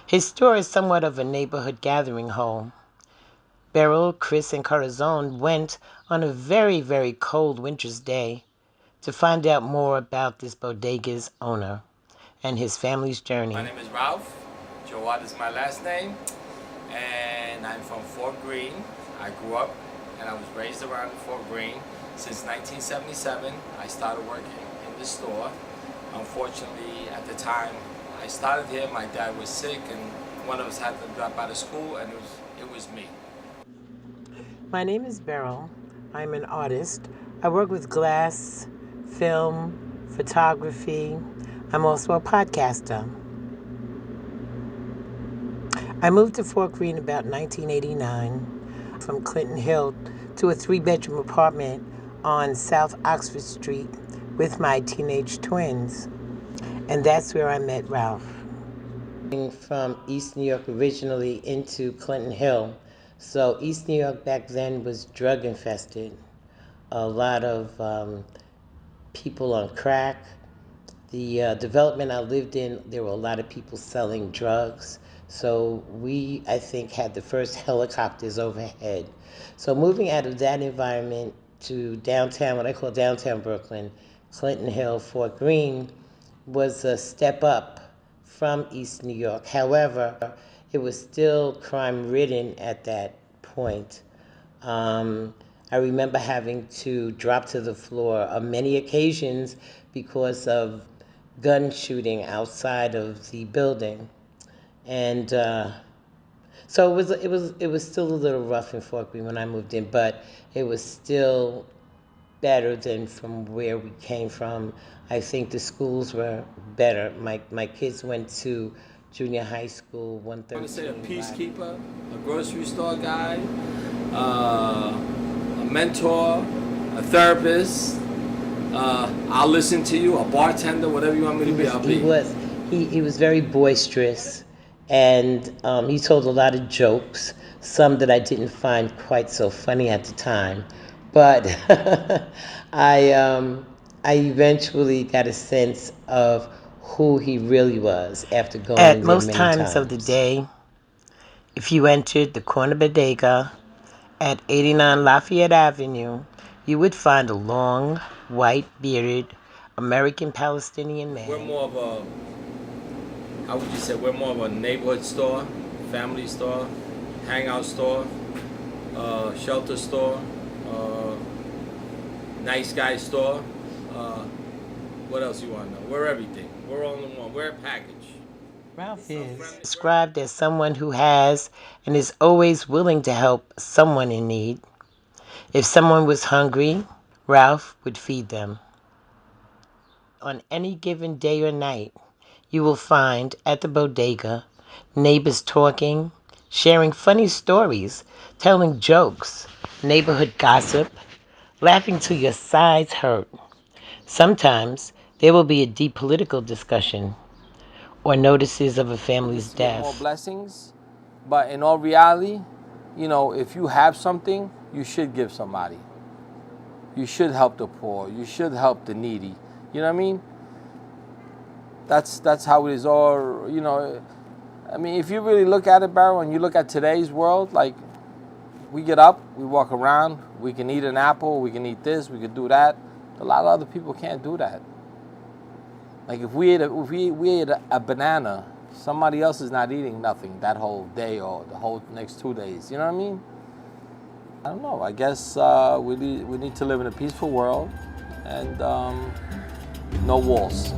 His store is somewhat of a neighborhood gathering hole. Beryl, Chris, and Corazon went on a very, very cold winter's day to find out more about this bodega's owner and his family's journey. My name is Ralph. Jawad is my last name, and I'm from Fort Greene. I grew up and I was raised around Fort Greene. Since 1977, I started working in the store. Unfortunately, at the time I started here, my dad was sick, and one of us had to drop out of school, and it was me. My name is Beryl. I'm an artist. I work with glass, film, photography. I'm also a podcaster. I moved to Fort Greene about 1989 from Clinton Hill to a 3-bedroom apartment on South Oxford Street with my teenage twins. And that's where I met Ralph. From East New York originally into Clinton Hill. So East New York back then was drug infested. A lot of people on crack. The development I lived in, there were a lot of people selling drugs. So we, I think, had the first helicopters overhead. So moving out of that environment to downtown, what I call downtown Brooklyn, Clinton Hill, Fort Greene, was a step up from East New York. However, it was still crime-ridden at that point. I remember having to drop to the floor on many occasions because of gun shooting outside of the building, and so it was still a little rough in Fort Greene when I moved in, but it was still better than from where we came from. I think the schools were better. My kids went to junior high school, 113. I'm going to say a peacekeeper, a grocery store guy, a mentor, a therapist. I'll listen to you, a bartender, whatever you want me to be, I'll be. He was very boisterous, and he told a lot of jokes, some that I didn't find quite so funny at the time. But I eventually got a sense of who he really was after going there many times. At most times of the day, if you entered the corner bodega at 89 Lafayette Avenue, you would find a long, white-bearded American-Palestinian man. We're more of a, how would you say, we're more of a neighborhood store, family store, hangout store, shelter store, nice guy store. What else you want to know? We're everything. We're all in one. We're a package. Ralph is described as someone who has and is always willing to help someone in need. If someone was hungry, Ralph would feed them. On any given day or night, you will find at the bodega neighbors talking, sharing funny stories, telling jokes, neighborhood gossip, laughing till your sides hurt. Sometimes there will be a deep political discussion or notices of a family's death. More blessings, but in all reality, you know, if you have something, you should give somebody. You should help the poor. You should help the needy. You know what I mean? That's how it is. Or, you know, I mean, if you really look at it, Barrow, and you look at today's world, like, we get up, we walk around, we can eat an apple, we can eat this, we can do that. A lot of other people can't do that. Like, if we ate a banana, somebody else is not eating nothing that whole day or the whole next 2 days. You know what I mean? I don't know. I guess we need to live in a peaceful world and no walls.